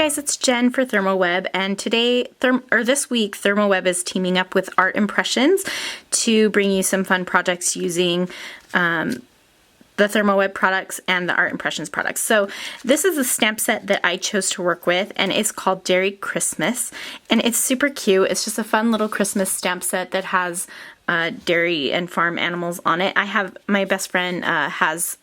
guys, it's Jen for ThermoWeb, and this week, ThermoWeb is teaming up with Art Impressions to bring you some fun projects using the ThermoWeb products and the Art Impressions products. So this is a stamp set that I chose to work with, and it's called Dairy Christmas, and it's super cute. It's just a fun little Christmas stamp set that has dairy and farm animals on it. My best friend has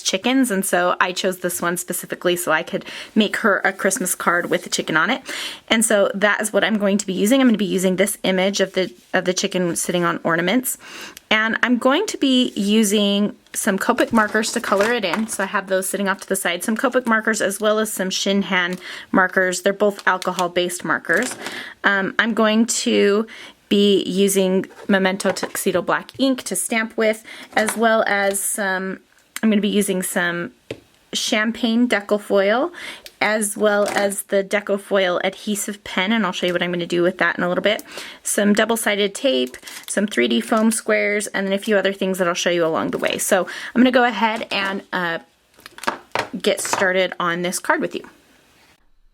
chickens, and so I chose this one specifically so I could make her a Christmas card with a chicken on it. And so that is what I'm going to be using. I'm going to be using this image of the chicken sitting on ornaments, and I'm going to be using some Copic markers to color it in. So I have those sitting off to the side. Some Copic markers as well as some Shinhan markers. They're both alcohol-based markers. I'm going to be using Memento Tuxedo Black ink to stamp with, as well as I'm going to be using some champagne deco foil, as well as the deco foil adhesive pen, and I'll show you what I'm going to do with that in a little bit. Some double-sided tape, some 3D foam squares, and then a few other things that I'll show you along the way. So I'm going to go ahead and get started on this card with you.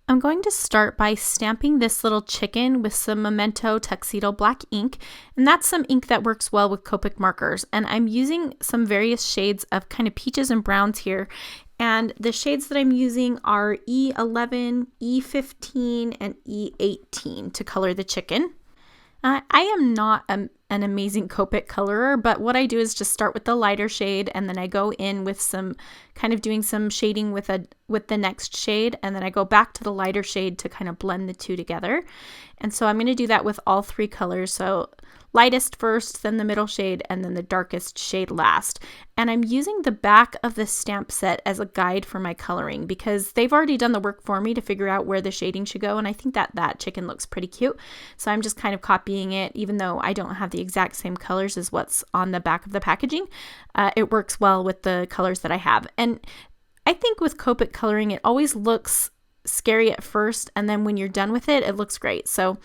I'm going to start by stamping this little chicken with some Memento Tuxedo Black ink, and that's some ink that works well with Copic markers. And I'm using some various shades of kind of peaches and browns here, and the shades that I'm using are E11, E15, and E18 to color the chicken. I am not an amazing Copic colorer, but what I do is just start with the lighter shade, and then I go in with some kind of doing some shading with the next shade, and then I go back to the lighter shade to kind of blend the two together. And so I'm going to do that with all three colors. So lightest first, then the middle shade, and then the darkest shade last. And I'm using the back of the stamp set as a guide for my coloring because they've already done the work for me to figure out where the shading should go, and I think that chicken looks pretty cute. So I'm just kind of copying it, even though I don't have the exact same colors as what's on the back of the packaging. It works well with the colors that I have. And I think with Copic coloring, it always looks scary at first, and then when you're done with it, it looks great. So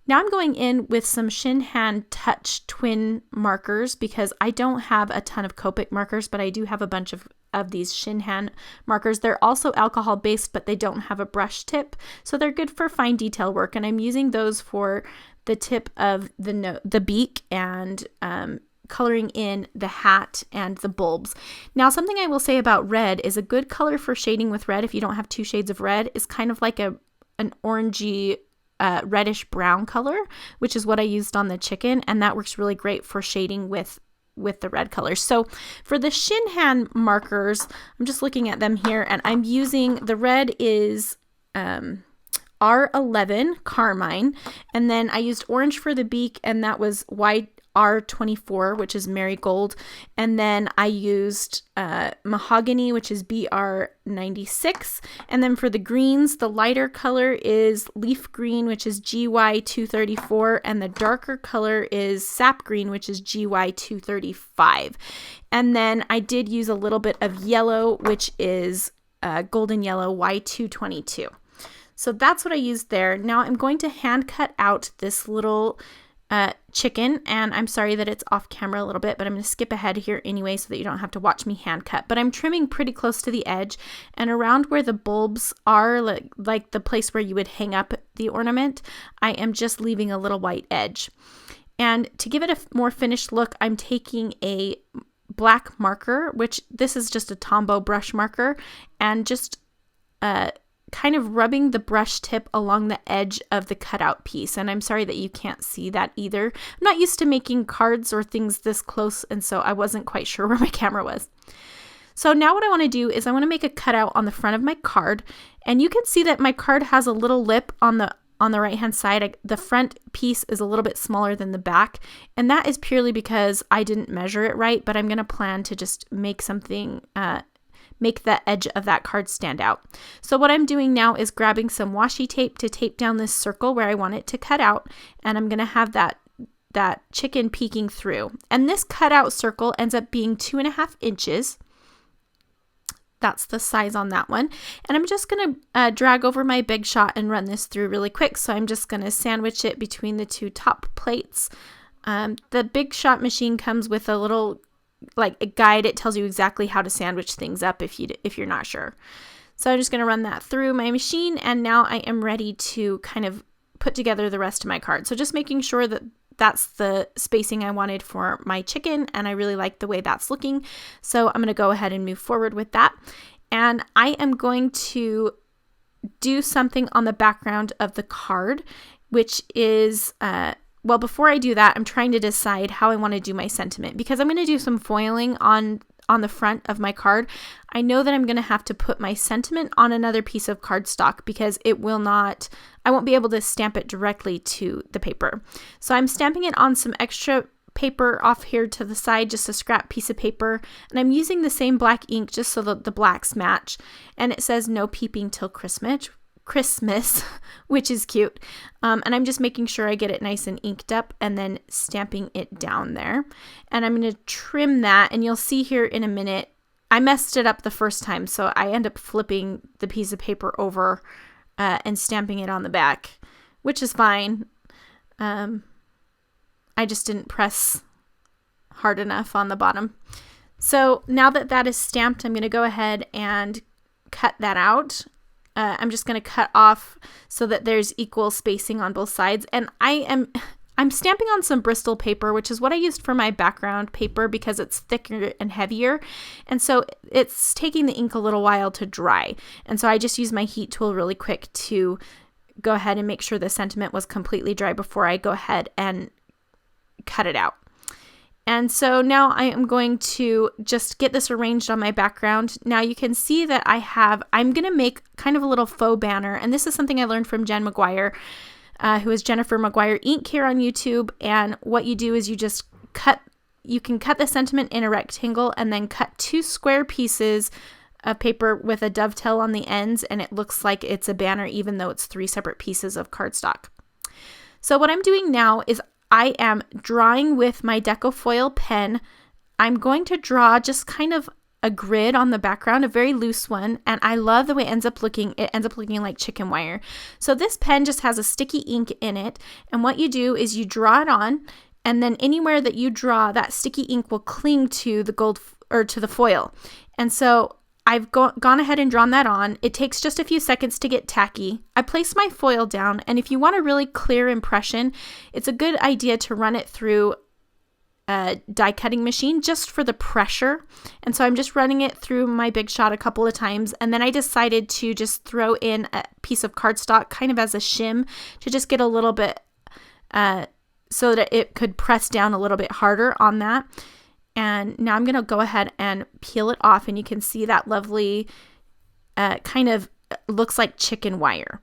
now I'm going in with some Shinhan Touch Twin markers because I don't have a ton of Copic markers, but I do have a bunch of these Shinhan markers. They're also alcohol based, but they don't have a brush tip, so they're good for fine detail work, and I'm using those for the tip of the beak and coloring in the hat and the bulbs. Now, something I will say about red is a good color for shading with red if you don't have two shades of red is kind of like an orangey reddish brown color, which is what I used on the chicken, and that works really great for shading with the red colors. So for the Shinhan markers, I'm just looking at them here, and I'm using the red is R11 Carmine, and then I used orange for the beak, and that was YR24, which is marigold, and then I used mahogany, which is BR96, and then for the greens, the lighter color is leaf green, which is GY234, and the darker color is sap green, which is GY235. And then I did use a little bit of yellow, which is golden yellow, Y222. So that's what I used there. Now I'm going to hand cut out this little chicken, and I'm sorry that it's off camera a little bit, but I'm going to skip ahead here anyway so that you don't have to watch me hand cut. But I'm trimming pretty close to the edge, and around where the bulbs are, like the place where you would hang up the ornament, I am just leaving a little white edge. And to give it a more finished look, I'm taking a black marker, which this is just a Tombow brush marker, and just kind of rubbing the brush tip along the edge of the cutout piece. And I'm sorry that you can't see that either. I'm not used to making cards or things this close, and so I wasn't quite sure where my camera was. So now what I want to do is I want to make a cutout on the front of my card, and you can see that my card has a little lip on the right hand side. The front piece is a little bit smaller than the back, and that is purely because I didn't measure it right, but I'm going to plan to just make something make the edge of that card stand out. So what I'm doing now is grabbing some washi tape to tape down this circle where I want it to cut out, and I'm going to have that chicken peeking through. And this cutout circle ends up being 2.5 inches. That's the size on that one. And I'm just going to drag over my Big Shot and run this through really quick. So I'm just going to sandwich it between the two top plates. The Big Shot machine comes with a little like a guide. It tells you exactly how to sandwich things up if you're not sure. So I'm just going to run that through my machine, and now I am ready to kind of put together the rest of my card. So just making sure that that's the spacing I wanted for my chicken, and I really like the way that's looking. So I'm going to go ahead and move forward with that. And I am going to do something on the background of the card, which is, well, before I do that, I'm trying to decide how I want to do my sentiment, because I'm going to do some foiling on the front of my card. I know that I'm going to have to put my sentiment on another piece of cardstock because I won't be able to stamp it directly to the paper. So I'm stamping it on some extra paper off here to the side, just a scrap piece of paper, and I'm using the same black ink just so that the blacks match, and it says no peeping till Christmas, which is cute. And I'm just making sure I get it nice and inked up and then stamping it down there. And I'm going to trim that, and you'll see here in a minute, I messed it up the first time, so I end up flipping the piece of paper over and stamping it on the back, which is fine. I just didn't press hard enough on the bottom. So now that that is stamped, I'm going to go ahead and cut that out. I'm just going to cut off so that there's equal spacing on both sides. And I'm stamping on some Bristol paper, which is what I used for my background paper because it's thicker and heavier. And so it's taking the ink a little while to dry. And so I just used my heat tool really quick to go ahead and make sure the sentiment was completely dry before I go ahead and cut it out. And so now I am going to just get this arranged on my background. Now you can see that I'm going to make kind of a little faux banner. And this is something I learned from Jen McGuire, who is Jennifer McGuire Ink here on YouTube. And what you do is you can cut the sentiment in a rectangle and then cut 2 square pieces of paper with a dovetail on the ends. And it looks like it's a banner, even though it's 3 separate pieces of cardstock. So what I'm doing now is I am drawing with my Deco Foil pen. I'm going to draw just kind of a grid on the background, a very loose one, and I love the way it ends up looking. It ends up looking like chicken wire. So this pen just has a sticky ink in it, and what you do is you draw it on, and then anywhere that you draw, that sticky ink will cling to the gold or to the foil. And so I've gone ahead and drawn that on. It takes just a few seconds to get tacky. I place my foil down, and if you want a really clear impression, it's a good idea to run it through a die cutting machine just for the pressure. And so I'm just running it through my Big Shot a couple of times, and then I decided to just throw in a piece of cardstock kind of as a shim to just get a little bit so that it could press down a little bit harder on that. And now I'm going to go ahead and peel it off, and you can see that lovely kind of looks like chicken wire.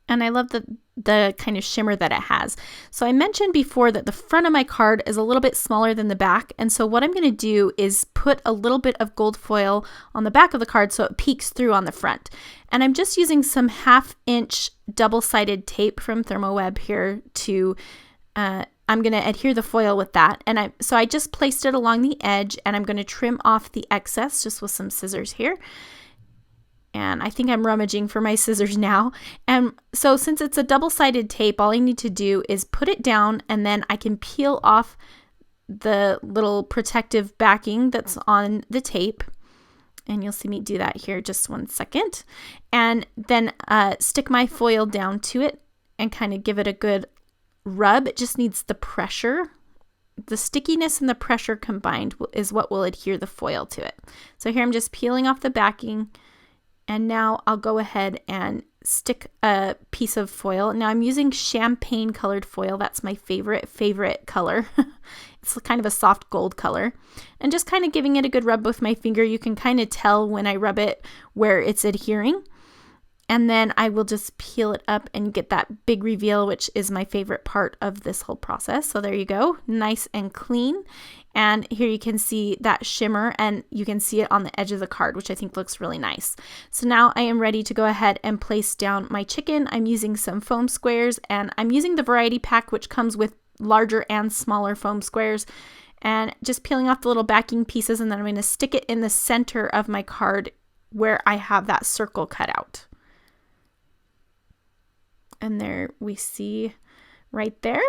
And I love the kind of shimmer that it has. So I mentioned before that the front of my card is a little bit smaller than the back. And so what I'm going to do is put a little bit of gold foil on the back of the card so it peeks through on the front. And I'm just using some 1/2-inch double-sided tape from Therm here to I'm going to adhere the foil with that. And so I just placed it along the edge, and I'm going to trim off the excess just with some scissors here. And I think I'm rummaging for my scissors now. And so since it's a double-sided tape, all I need to do is put it down, and then I can peel off the little protective backing that's on the tape. And you'll see me do that here just 1 second. And then stick my foil down to it and kind of give it a good rub. It just needs the pressure. The stickiness and the pressure combined is what will adhere the foil to it. So here I'm just peeling off the backing, and now I'll go ahead and stick a piece of foil. Now I'm using champagne colored foil. That's my favorite color. It's kind of a soft gold color. And just kind of giving it a good rub with my finger. You can kind of tell when I rub it where it's adhering. And then I will just peel it up and get that big reveal, which is my favorite part of this whole process. So there you go, nice and clean. And here you can see that shimmer, and you can see it on the edge of the card, which I think looks really nice. So now I am ready to go ahead and place down my chicken. I'm using some foam squares, and I'm using the variety pack, which comes with larger and smaller foam squares. And just peeling off the little backing pieces, and then I'm going to stick it in the center of my card where I have that circle cut out. And there we see right there,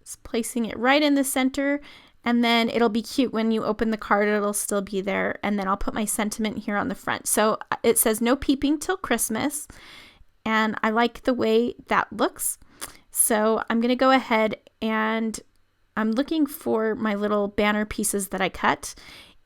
it's placing it right in the center. And then it'll be cute when you open the card, it'll still be there. And then I'll put my sentiment here on the front. So it says no peeping till Christmas. And I like the way that looks. So I'm going to go ahead and I'm looking for my little banner pieces that I cut.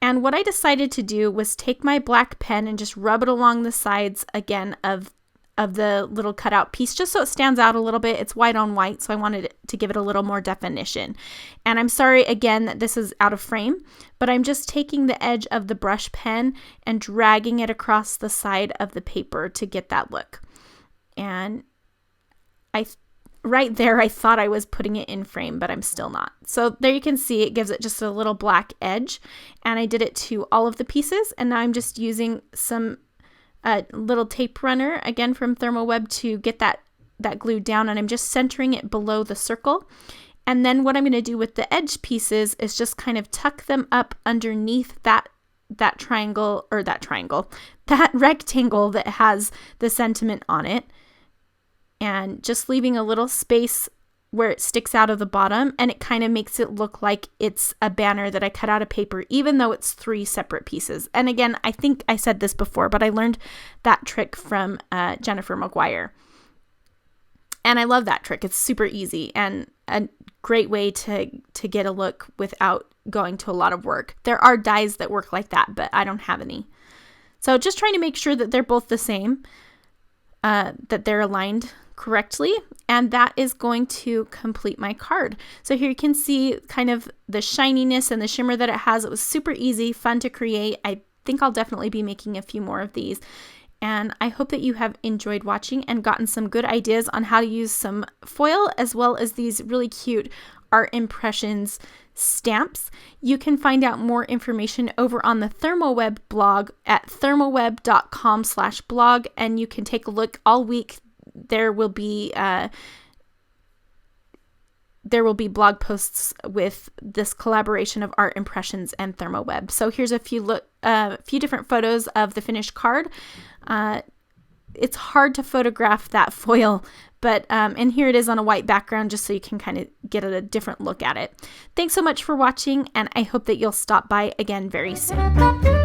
And what I decided to do was take my black pen and just rub it along the sides again of the little cutout piece, just so it stands out a little bit. It's white on white, so I wanted to give it a little more definition. And I'm sorry again that this is out of frame, but I'm just taking the edge of the brush pen and dragging it across the side of the paper to get that look. And right there, I thought I was putting it in frame, but I'm still not. So there you can see it gives it just a little black edge. And I did it to all of the pieces. And now I'm just using some little tape runner, again from Therm to get that glued down. And I'm just centering it below the circle. And then what I'm going to do with the edge pieces is just kind of tuck them up underneath that rectangle that has the sentiment on it. And just leaving a little space where it sticks out of the bottom, and it kind of makes it look like it's a banner that I cut out of paper, even though it's 3 separate pieces. And again, I think I said this before, but I learned that trick from Jennifer McGuire. And I love that trick. It's super easy and a great way to get a look without going to a lot of work. There are dies that work like that, but I don't have any. So just trying to make sure that they're both the same, that they're aligned correctly, and that is going to complete my card. So here you can see kind of the shininess and the shimmer that it has. It was super easy, fun to create. I think I'll definitely be making a few more of these, and I hope that you have enjoyed watching and gotten some good ideas on how to use some foil as well as these really cute art impressions stamps. You can find out more information over on the Therm blog at thermoweb.com/blog, and you can take a look all week. There will be blog posts with this collaboration of art impressions and Therm. So here's a few different photos of the finished card. It's hard to photograph that foil, but and here it is on a white background, just so you can kind of get a different look at it. Thanks so much for watching, and I hope that you'll stop by again very soon.